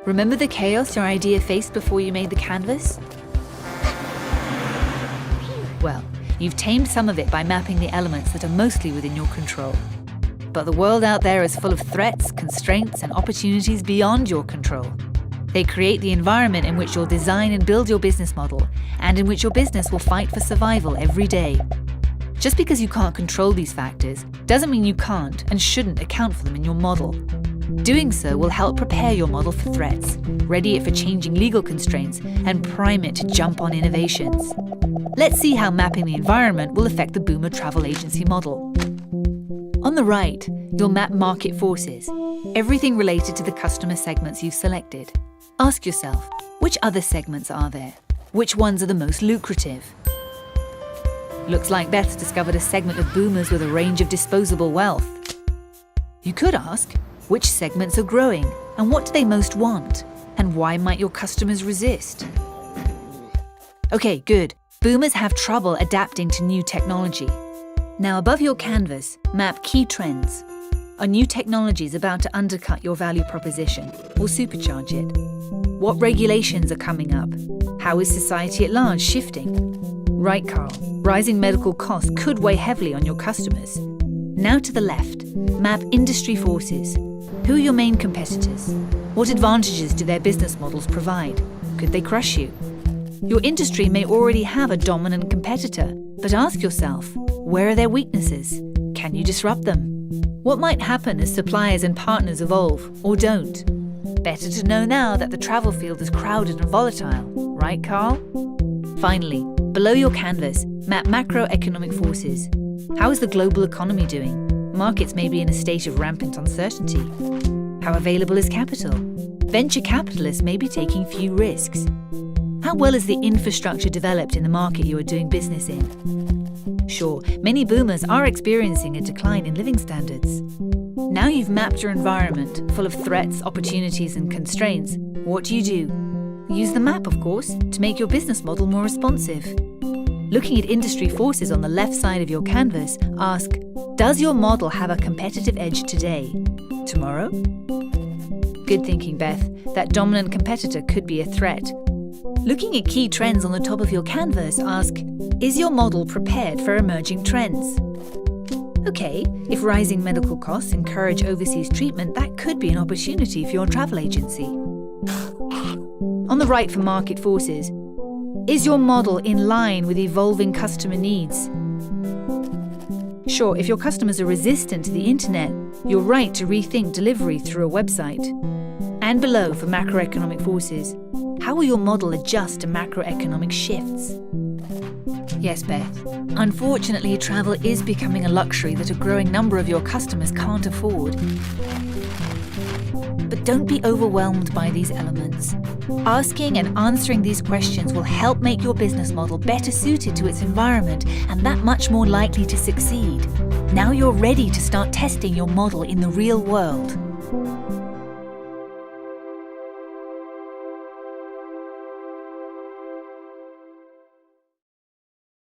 Remember the chaos your idea faced before you made the canvas? Well, you've tamed some of it by mapping the elements that are mostly within your control. But the world out there is full of threats, constraints, and opportunities beyond your control. They create the environment in which you'll design and build your business model, and in which your business will fight for survival every day. Just because you can't control these factors doesn't mean you can't and shouldn't account for them in your model. Doing so will help prepare your model for threats, ready it for changing legal constraints, and prime it to jump on innovations. Let's see how mapping the environment will affect the Boomer travel agency model. On the right, you'll map market forces, everything related to the customer segments you've selected. Ask yourself, which other segments are there? Which ones are the most lucrative? Looks like Beth's discovered a segment of boomers with a range of disposable wealth. You could ask, which segments are growing and what do they most want? And why might your customers resist? Okay, good. Boomers have trouble adapting to new technology. Now above your canvas, map key trends. Are new technologies about to undercut your value proposition or supercharge it? What regulations are coming up? How is society at large shifting? Right, Carl, rising medical costs could weigh heavily on your customers. Now to the left, map industry forces. Who are your main competitors? What advantages do their business models provide? Could they crush you? Your industry may already have a dominant competitor, but ask yourself, where are their weaknesses? Can you disrupt them? What might happen as suppliers and partners evolve or don't? Better to know now that the travel field is crowded and volatile, right, Carl? Finally, below your canvas, map macroeconomic forces. How is the global economy doing? Markets may be in a state of rampant uncertainty. How available is capital? Venture capitalists may be taking few risks. How well is the infrastructure developed in the market you are doing business in? Sure, many boomers are experiencing a decline in living standards. Now you've mapped your environment, full of threats, opportunities, and constraints. What do? Use the map, of course, to make your business model more responsive. Looking at industry forces on the left side of your canvas, ask, does your model have a competitive edge today? Tomorrow? Good thinking, Beth. That dominant competitor could be a threat. Looking at key trends on the top of your canvas, ask, is your model prepared for emerging trends? Okay, if rising medical costs encourage overseas treatment, that could be an opportunity for your travel agency. On the right for market forces, is your model in line with evolving customer needs? Sure, if your customers are resistant to the internet, you're right to rethink delivery through a website. And below for macroeconomic forces, how will your model adjust to macroeconomic shifts? Yes, Beth. Unfortunately, travel is becoming a luxury that a growing number of your customers can't afford. But don't be overwhelmed by these elements. Asking and answering these questions will help make your business model better suited to its environment and that much more likely to succeed. Now you're ready to start testing your model in the real world.